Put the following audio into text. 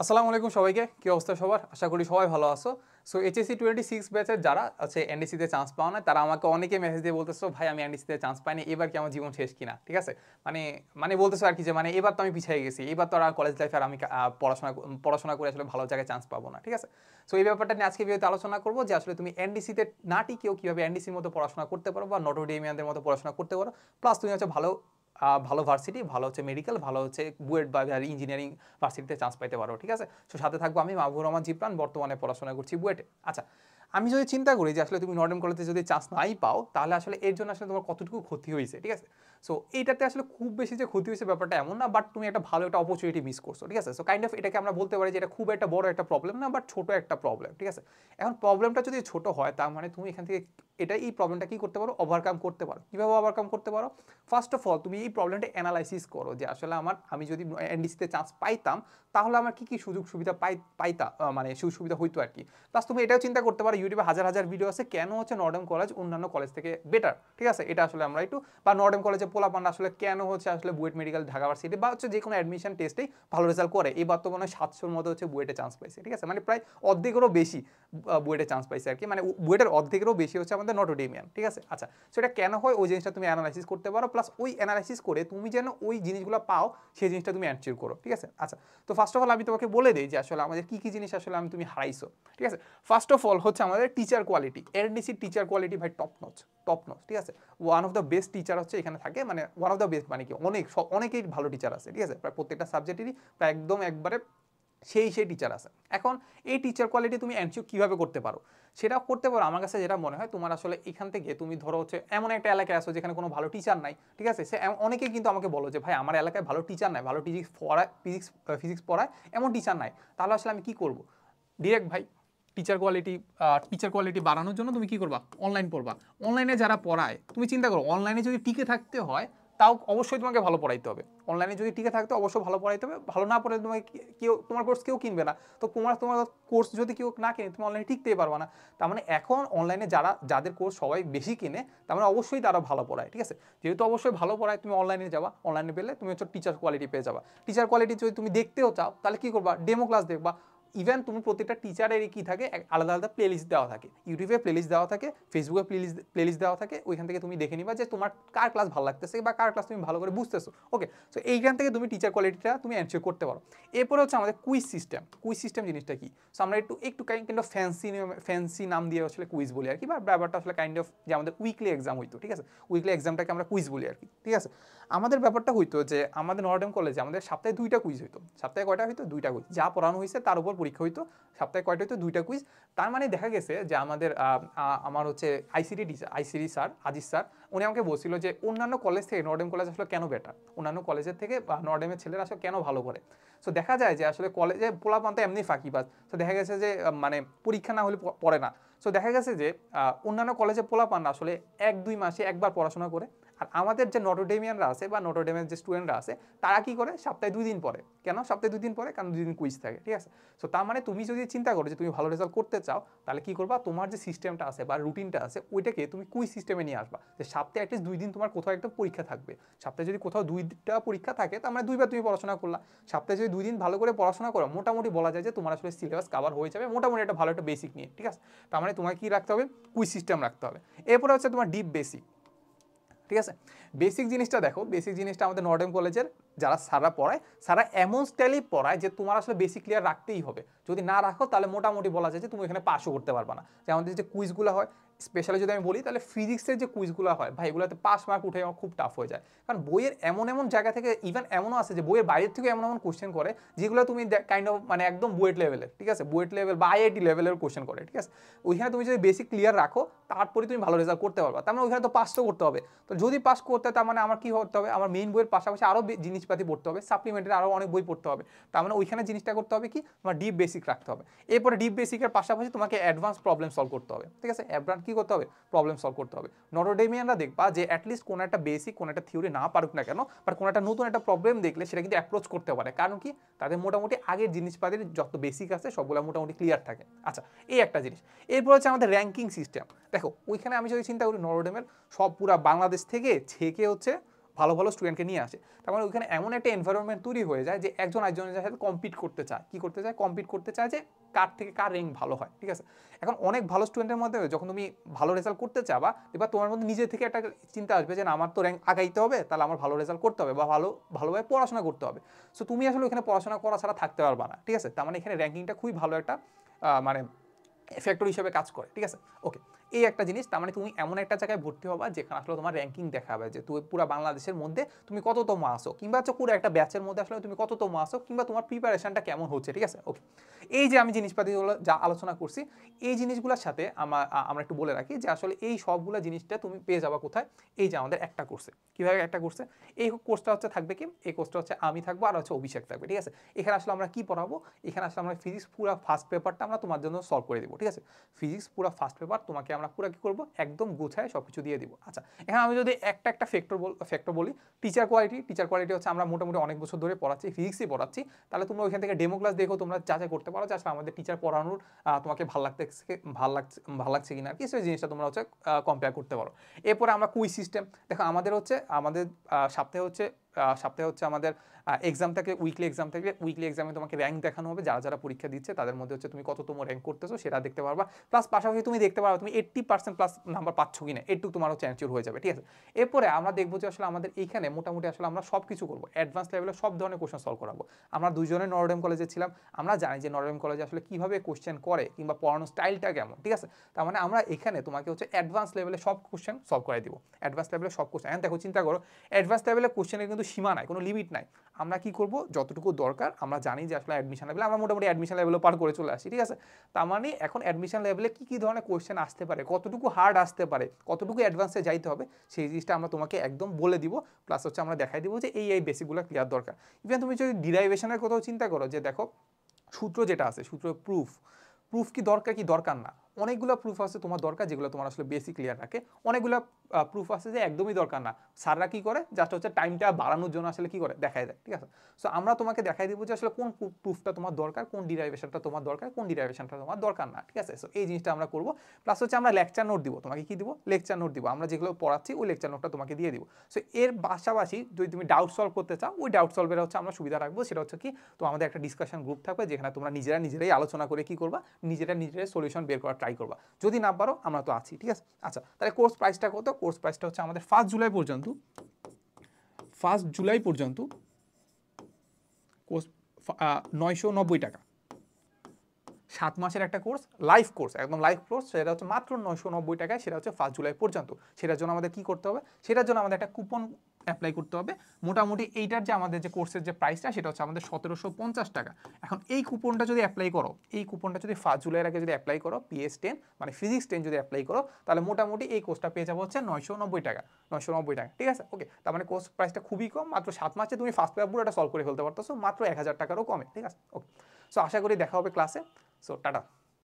আসসালামু আলাইকুম সবাইকে, কি অবস্থা সবার? আশা করি সবাই ভালো আছো। সো এইচএসসি 26 ব্যাচের যারা আছে এনডিসিতে চান্স পাও না, তারা আমাকে অনেকে মেসেজ দিয়ে বলতেছো, ভাই আমি এনডিসিতে চান্স পাইনি, এবার কি আমার জীবন শেষ কিনা? ঠিক আছে, মানে মানে বলতেছো আর কি যে মানে এবার তো আমি পিছিয়ে গেছি, এবার তো আর কলেজ লাইফে আর আমি পড়াশোনা করে আসলে ভালো জায়গায় চান্স পাবো না। ঠিক আছে, সো এই ব্যাপারটা নিয়ে আজকে ভিডিওতে আলোচনা করবো যে আসলে তুমি এনডিসিতে না টিকেও কীভাবে এনডিসির মতো পড়াশোনা করতে পারো বা নটোডেমিয়ানদের মতো পড়াশোনা করতে পারো, প্লাস তুমি হচ্ছে ভালো ভালো ভার্সিটি, ভালো হচ্ছে মেডিকেল, ভালো হচ্ছে বুয়েট বা ইঞ্জিনিয়ারিং ভার্সিটিতে চান্স পাইতে পারো। ঠিক আছে, সো সাথে থাকবো আমি মাহবুবুর রহমান জিবরান, বর্তমানে পড়াশোনা করছি বুয়েটে। আচ্ছা, আমি যদি চিন্তা করি যে আসলে তুমি নর্ডেম কলেজে যদি চান্স নাই পাও, তাহলে আসলে এর জন্য আসলে তোমার কতটুকু ক্ষতি হয়েছে। ঠিক আছে, সো এইটাতে আসলে খুব বেশি যে ক্ষতি হয়েছে ব্যাপারটা এমন না, বাট তুমি একটা ভালো একটা অপরচুনিটি মিস করছো। ঠিক আছে, সো কাইন্ড অফ এটাকে আমরা বলতে পারি যে এটা খুব একটা বড় একটা প্রবলেম না, বাট ছোট একটা প্রবলেম। ঠিক আছে, এখন প্রবলেমটা যদি ছোট হয়, তার মানে তুমি এখান থেকে এই প্রবলেমটা কি করতে পারো, ওভারকাম করতে পারো। কীভাবে ওভারকাম করতে পারো? ফার্স্ট অফ অল তুমি এই প্রবলেমটা অ্যানালাইসিস করো যে আসলে আমি যদি এনডিসিতে চান্স পাইতাম, তাহলে আমার কি কি সুযোগ সুবিধা পাইতাম, মানে সুযোগ সুবিধা হইতো আর কি। প্লাস তুমি এটাও চিন্তা করতে পারো, ইউটিউবে হাজার হাজার ভিডিও আছে কেন হচ্ছে নর্ডেম কলেজ অন্যান্য কলেজ থেকে বেটার। ঠিক আছে, এটা আসলে আমরা একটু, বা নর্ডেম কলেজে পোলাপান্ডা আসলে কেন হচ্ছে আসলে বুয়েট মেডিকেল, ঢাকা ভার্সিটি বা হচ্ছে যে কোনো অ্যাডমিশন টেস্টেই ভালো রেজাল্ট করে। এই বর্তমানে 700-র মধ্যে হচ্ছে বুয়েটে চান্স পাইছে। ঠিক আছে, মানে প্রায় অর্ধেকেরও বেশি বুয়েটে চান্স পাইছে আর কি, মানে বুয়েটের অর্ধেকেরও বেশি হচ্ছে আমাদের নটোডেমিয়ান। ঠিক আছে, আচ্ছা, সেটা কেন হয় ওই জিনিসটা তুমি অ্যানালাইসিস করতে পারো, প্লাস ওই অ্যানালাইসিস করে তুমি যেন ওই জিনিসগুলো পাও সেই জিনিসটা তুমি অ্যানচিওর করো। ঠিক আছে, আচ্ছা, তো ফার্স্ট অফ অল আমি তোমাকে বলে দিই যে আসলে আমাদের কী কী জিনিস আসলে তুমি হারাইছো। ঠিক আছে, ফার্স্ট অফ অল হচ্ছে আমাদের টিচার কোয়ালিটি। এনডিসির টিচার কোয়ালিটি ভাই টপ নচ, টপ নচ। ঠিক আছে, one of the best teacher হচ্ছে এখানে থাকে, মানে ওয়ান অফ দ্য বেস্ট মানে কি অনেকেই ভালো টিচার আছে। ঠিক আছে, প্রায় প্রত্যেকটা সাবজেক্টেরই প্রায় একদম একবারে সেই টিচার আছে। এখন এই টিচার কোয়ালিটি তুমি এনশিওর কীভাবে করতে পারো, সেটা করতে পারো আমার কাছে যেটা মনে হয়, তোমার আসলে এখান থেকে তুমি ধরো হচ্ছে এমন একটা এলাকায় আসো যেখানে কোনো ভালো টিচার নাই। ঠিক আছে, সে অনেকেই কিন্তু আমাকে বলো যে ভাই আমার এলাকায় ভালো টিচার নাই, ভালো ফিজিক্স পড়ায় এমন টিচার নাই, তাহলে আসলে আমি কি করব? ডিরেক্ট ভাই টিচার কোয়ালিটি বাড়ানোর জন্য তুমি কি করবা? অনলাইন পড়বা। অনলাইনে যারা পড়ায়, তুমি চিন্তা করো, অনলাইনে যদি টিকে থাকতে হয়, তাও অবশ্যই তোমাকে ভালো পড়াইতে হবে। অনলাইনে যদি টিকে থাকতে অবশ্যই ভালো পড়াইতে হবে। ভালো না পড়ে তোমাকে তোমার কোর্স কেউ কিনবে না। তো তোমার কোর্স যদি কেউ না কিনে, তুমি অনলাইনে টিকতেই পারবে না। তার মানে এখন অনলাইনে যাদের কোর্স সবাই বেশি কিনে, তার মানে অবশ্যই তারা ভালো পড়ায়। ঠিক আছে, যেহেতু অবশ্যই ভালো পড়ায়, তুমি অনলাইনে যাবা, অনলাইনে পেলে তুমি হচ্ছে টিচার কোয়ালিটি পেয়ে যাবা। টিচার কোয়ালিটি যদি তুমি দেখতেও চাও, তাহলে কি করবা? ডেমো ক্লাস দেখবা। ইভেন তুমি প্রত্যেকটা টিচারেরই কি থাকে, আলাদা আলাদা প্লেলিস্ট দেওয়া থাকে। ইউটিউবে প্লেলিস্ট দেওয়া থাকে, ফেসবুকে প্লেলিস্ট দেওয়া থাকে। ওইখান থেকে তুমি দেখে নিবা যে তোমার কার ক্লাস ভালো লাগতেছে বা কার ক্লাস তুমি ভালো করে বুঝতেছো। ওকে, সো এইখান থেকে তুমি টিচার কোয়ালিটিটা তুমি এনশিওর করতে পারো। এরপরে হচ্ছে আমাদের কুইজ সিস্টেম জিনিসটা কি? সো আমরা একটু কাইন্ড অফ ফ্যান্সি নাম দিয়ে আসলে কুইজ বলি আর কি, বা ব্যাপারটা আসলে কাইন্ড অফ যে আমাদের উইকলি এক্সাম হইতো। ঠিক আছে, উইকলি এক্সামটাকে আমরা কুইজ বলি আর কি। ঠিক আছে, আমাদের ব্যাপারটা হইতো যে আমাদের নর্ডেম কলেজে আমাদের সপ্তাহে 2টা কুইজ হইতো। সপ্তাহে কয়টা হইতো? 2টা কুইজ। যা পড়ানো হয়েছে তার উপর পরীক্ষা হইতো। সপ্তাহে কয়টা হইতো? 2টা কুইজ। তার মানে দেখা গেছে যে আমার হচ্ছে আইসিডি স্যার, আজিজ স্যার, উনি আমাকে বলছিল যে অন্যান্য কলেজ থেকে নর্ডেম কলেজ আসলে কেন বেটার, অন্যান্য কলেজের থেকে নর্ডেমের ছেলেরা আসলে কেন ভালো করে। সো দেখা যায় যে আসলে কলেজে পোলাপান তো এমনি ফাঁকিবাজ। সো দেখা গেছে যে মানে পরীক্ষা না হলে পড়ে না। সো দেখা গেছে যে অন্যান্য কলেজে পোলাপান আসলে 1-2 মাসে একবার পড়াশোনা করে, আর আমাদের যে নটোডেমিয়ানরা আছে বা নটোডেমের যে স্টুডেন্টরা আছে, তারা কি করে? সপ্তাহে 2 দিন পড়ে। কেন সপ্তাহে 2 দিন পড়ে? কারণ 2 দিন কুইজ থাকে। ঠিক আছে, সো তার মানে তুমি যদি চিন্তা করো যে তুমি ভালো রেজাল্ট করতে চাও, তাহলে কি করবা? তোমার যে সিস্টেমটা আছে বা রুটিনটা আছে, ওইটাকে তুমি কুইজ সিস্টেমে নিয়ে আসবা। যে সপ্তাহে অ্যাটলিস্ট 2 দিন তোমার কোথাও একটা পরীক্ষা থাকবে। সপ্তাহে যদি কোথাও 2টা পরীক্ষা থাকে, তার মানে 2বার তুমি পড়াশোনা করলা। সপ্তাহে যদি 2 দিন ভালো করে পড়াশোনা করো, মোটামুটি বলা যায় যে তোমার আসলে সিলেবাস কভার হয়ে যাবে মোটামুটি একটা ভালো একটা বেসিক নিয়ে। ঠিক আছে, তার মানে তোমাকে কি রাখতে হবে? কুইজ সিস্টেম রাখতে হবে। এরপরে হচ্ছে তোমার ডিপ বেসিক। ঠিক আছে, বেসিক জিনিসটা দেখো, বেসিক জিনিসটা আমাদের নর্ডেম কলেজের যারা স্যাররা পড়ায়, স্যাররা এমন স্টাইলেই পড়ায় যে তোমার আসলে বেসিক ক্লিয়ার রাখতেই হবে। যদি না রাখো, তাহলে মোটামুটি বলা যায় যে তুমি এখানে পাসও করতে পারবা না। যে আমাদের যে কুইজগুলো হয়, স্পেশালি যদি আমি বলি, তাহলে ফিজিক্সের যে কুইজগুলো হয় ভাই, এগুলোতে পাস মার্ক উঠে আমার খুব টাফ হয়ে যায়। কারণ বইয়ের এমন জায়গা থেকে, ইভেন এমনও আছে যে বইয়ের বাইরের থেকে এমন কোশ্চেন করে যেগুলো তুমি কাইন্ড অফ মানে একদম বুয়েট লেভেলের। ঠিক আছে, বুয়েট লেভেল বা আইআইটি লেভেলের কোশ্চেন করে। ঠিক আছে, ওইখানে তুমি যদি বেসিক ক্লিয়ার রাখো, তারপরে তুমি ভালো রেজাল্ট করতে পারবা। তার মানে ওইখানে তো পাস তো করতে হবে। তো যদি পাস করতে, তার মানে আমার কি করতে হবে? আমার মেইন বইয়ের পাশাপাশি আরও জিনিসপাতি পড়তে হবে, সাপ্লিমেন্টারি আরও অনেক বই পড়তে হবে। তার মানে ওইখানে জিনিসটা করতে হবে কি, তোমার ডিপ বেসিক রাখতে হবে। এরপরে ডিপ বেসিকের পাশাপাশি তোমাকে অ্যাডভান্স প্রবলেম সলভ করতে হবে। ঠিক আছে, অ্যাডভান্স কি করতে হবে? প্রবলেম সলভ করতে হবে। নটোডেমিয়ানরা দেখবা যে অ্যাটলিস্ট কোনো একটা বেসিক, কোনো একটা থিওরি না পারুক না কেন, বাট কোনো একটা নতুন একটা প্রবলেম দেখলে সেটা কিন্তু অ্যাপ্রোচ করতে পারে। কারণ কি, তাদের মোটামুটি আগের জিনিসপাতির যত বেসিক আছে সবগুলো মোটামুটি ক্লিয়ার থাকে। আচ্ছা, এই একটা জিনিস। এরপর হচ্ছে আমাদের র্যাঙ্কিং সিস্টেম। দেখো, ওইখানে আমি যদি চিন্তা করি, নটোডেমের সব পুরা বাংলাদেশ থেকে ছেকে হচ্ছে ভালো ভালো স্টুডেন্টকে নিয়ে আসে। তার মানে ওইখানে এমন একটা এনভায়রনমেন্ট তৈরি হয়ে যায় যে একজন একজনের সাথে কম্পিট করতে চায়, কি করতে চায়, কম্পিট করতে চায় যে কার থেকে কার র্যাঙ্ক ভালো হয়, ঠিক আছে। এখন অনেক ভালো স্টুডেন্টের মধ্যে যখন তুমি ভালো রেজাল্ট করতে চাবা, এবার তোমার মধ্যে নিজে থেকে একটা চিন্তা আসবে যে না আমার তো র্যাঙ্ক আগাইতে হবে, তাহলে আমার ভালো রেজাল্ট করতে হবে বা ভালোভাবে পড়াশোনা করতে হবে। সো তুমি আসলে এখানে পড়াশোনা করা ছাড়া থাকতে পারবা না, ঠিক আছে। তার মানে এখানে র্যাঙ্কিংটা খুবই ভালো একটা মানে ফ্যাক্টর হিসেবে কাজ করে, ঠিক আছে। ওকে, এই একটা জিনিস। তার মানে তুমি এমন একটা জায়গায় ভর্তি হবা যেখানে আসলে তোমার র্যাঙ্কিং দেখাবে যে তুমি পুরো বাংলাদেশের মধ্যে তুমি কততম আসো, কিংবা হচ্ছে পুরো একটা ব্যাচের মধ্যে আসলে তুমি কততম আসো, কিংবা তোমার প্রিপারেশনটা কেমন হচ্ছে, ঠিক আছে। ওকে, এই যে আমি জিনিসপাতিগুলো যা আলোচনা করছি, এই জিনিসগুলোর সাথে আমরা একটু বলে রাখি যে আসলে এই সবগুলো জিনিসটা তুমি পেয়ে যাবা কোথায়, এই যে আমাদের একটা কোর্সে। কীভাবে একটা কোর্সে? এই কোর্সটা হচ্ছে থাকবে কি, এই কোর্সটা হচ্ছে আমি থাকবো আর হচ্ছে অভিষেক থাকবে, ঠিক আছে। এখানে আসলে আমরা কি পড়াবো, এখানে আসলে আমরা ফিজিক্স পুরো ফার্স্ট পেপারটা আমরা তোমার জন্য সলভ করে দেবো, ঠিক আছে। ফিজিক্স পুরো ফার্স্ট পেপার তোমাকে আমরা পুরো কি করবো, একদম গোছায় সব কিছু দিয়ে দিব। আচ্ছা, এখানে আমি যদি একটা ফ্যাক্টর বলি, টিচার কোয়ালিটি হচ্ছে আমরা মোটামুটি অনেক বছর ধরে পড়াচ্ছি, ফিজিক্সই পড়াচ্ছি। তাহলে তোমরা ওইখান থেকে ডেমো ক্লাস দেখো, তোমরা যাচাই করতে পারো যে আসলে আমাদের টিচার পড়ানোর তোমাকে ভালো লাগছে কিনা, কি সেই জিনিসটা তোমরা হচ্ছে কম্পেয়ার করতে পারো। এরপরে আমরা কুইজ সিস্টেম দেখো, আমাদের সপ্তাহে হচ্ছে আমাদের এক্সাম থাকে, উইকলি এক্সাম থাকে। উইকলি এক্সামে তোমাকে র্যাঙ্ক দেখানো হবে, যারা যারা পরীক্ষা দিচ্ছে তাদের মধ্যে হচ্ছে তুমি কততম র্যাঙ্ক করতেছো সেটা দেখতে পারবা। প্লাস পাশাপাশি তুমি দেখতে পারো তুমি 80% প্লাস নাম্বার পাচ্ছ কিনা, এটুকু তোমার হচ্ছে এনশিওর হয়ে যাবে, ঠিক আছে। এরপরে আমরা দেখবো যে আসলে আমাদের এইখানে মোটামুটি আসলে আমরা সব কিছু করবো, অ্যাডভান্স লেভেলে সব ধরনের কোশ্চেন সলভ করাবো। আমরা দুইজনে নরডেম কলেজে ছিলাম, আমরা জানি যে নরডেম কলেজে আসলে কীভাবে কোশ্চেন করে কিংবা পড়ানোর স্টাইলটা কেমন, ঠিক আছে। তার মানে আমরা এখানে তোমাকে হচ্ছে অ্যাডভান্স লেভেলে সব কোশ্চেন সলভ করে দিব, অ্যাডভান্স লেভেলে সব কোশ্চেন। দেখো চিন্তা করো, অ্যাডভান্স লেভেলে কোশ্চেনের কিন্তু সীমা নাই, কোনো লিমিট নাই। আমরা কি করব, যতটুকু দরকার আমরা জানি যে আসলে অ্যাডমিশন লেভেলে আমরা মোটামুটি অ্যাডমিশন লেভেলও পার করে চলে আসি, ঠিক আছে। তার মানে এখন অ্যাডমিশন লেভেলে কী কী ধরনের কোয়েশ্চেন আসতে পারে, কতটুকু হার্ড আসতে পারে, কতটুকু অ্যাডভান্সে যাইতে হবে, সেই জিনিসটা আমরা তোমাকে একদম বলে দিব। প্লাস হচ্ছে আমরা দেখাই দিব যে এই বেসিকগুলো ক্লিয়ার দরকার। ইভেন তুমি যদি ডিরাইভেশনের কথাও চিন্তা করো, যে দেখো সূত্র যেটা আছে, সূত্র প্রুফ কি দরকার কি দরকার না, অনেকগুলো প্রুফ আছে তোমার দরকার যেগুলো তোমার আসলে বেসিক ক্লিয়ার রাখে, অনেকগুলো প্রুফ আছে যে একদমই দরকার না। স্যাররা কি করে, জাস্ট হচ্ছে টাইমটা বাড়ানোর জন্য আসলে কি করে দেখায় দেয়, ঠিক আছে। সো আমরা তোমাকে দেখাই দিব যে আসলে কোন প্রুফটা তোমার দরকার, কোন ডিরাইভেশনটা তোমার দরকার, কোন ডিরাইভেশনটা তোমার দরকার না, ঠিক আছে। সো এই জিনিসটা আমরা করবো। প্লাস হচ্ছে আমরা লেকচার নোট দিব তোমাকে, কি দিব, লেকচার নোট দিব। আমরা যেগুলো পড়াচ্ছি ওই লেকচার নোটটা তোমাকে দিয়ে দিব। সো এর পাশাপাশি যদি তুমি ডাউট সলভ করতে চাও, ওই ডাউট সলভের হচ্ছে আমরা সুবিধা রাখবো, সেটা হচ্ছে কি, তো আমাদের একটা ডিসকাশন গ্রুপ থাকবে যেখানে তোমরা নিজেরাই আলোচনা করে কি করবা, নিজেরাই সলিউশন বের করার ট্রাই করবা। যদি না পারো আমরা তো আছি, ঠিক আছে। আচ্ছা, তাহলে কোর্স প্রাইসটা কত? কোর্স প্রাইসটা হচ্ছে আমাদের 1 জুলাই পর্যন্ত কোর্স 990 টাকা। 7 মাসের একটা কোর্স, লাইভ কোর্স, একদম লাইভ কোর্স, সেটা হচ্ছে মাত্র 990 টাকায়। সেটা হচ্ছে 1 জুলাই পর্যন্ত। সেটার জন্য আমাদের কি করতে হবে, সেটার জন্য আমাদের একটা কুপন অ্যাপ্লাই করতে হবে। মোটামুটি এইটার যে আমাদের যে কোর্সের যে প্রাইসটা, সেটা হচ্ছে আমাদের 1750 টাকা। এখন এই কুপনটা যদি অ্যাপ্লাই করো, এই কুপনটা যদি 1 জুলাইয়ের আগে যদি অ্যাপ্লাই করো, PS10 মানে ফিজিক্স 10 যদি অ্যাপ্লাই করো, তাহলে মোটামুটি এই কোর্সটা পেয়ে যাবো হচ্ছে 990 টাকা, 990 টাকা, ঠিক আছে। ওকে, তার মানে কোর্স প্রাইসটা খুবই কম, মাত্র 7 মাসে তুমি ফার্স্ট পেপার পুরোটা সলভ করে ফেলতে পারতেছো মাত্র 1000 টাকারও কমে, ঠিক আছে। ওকে, সো আশা করি দেখা হবে ক্লাসে। So tata.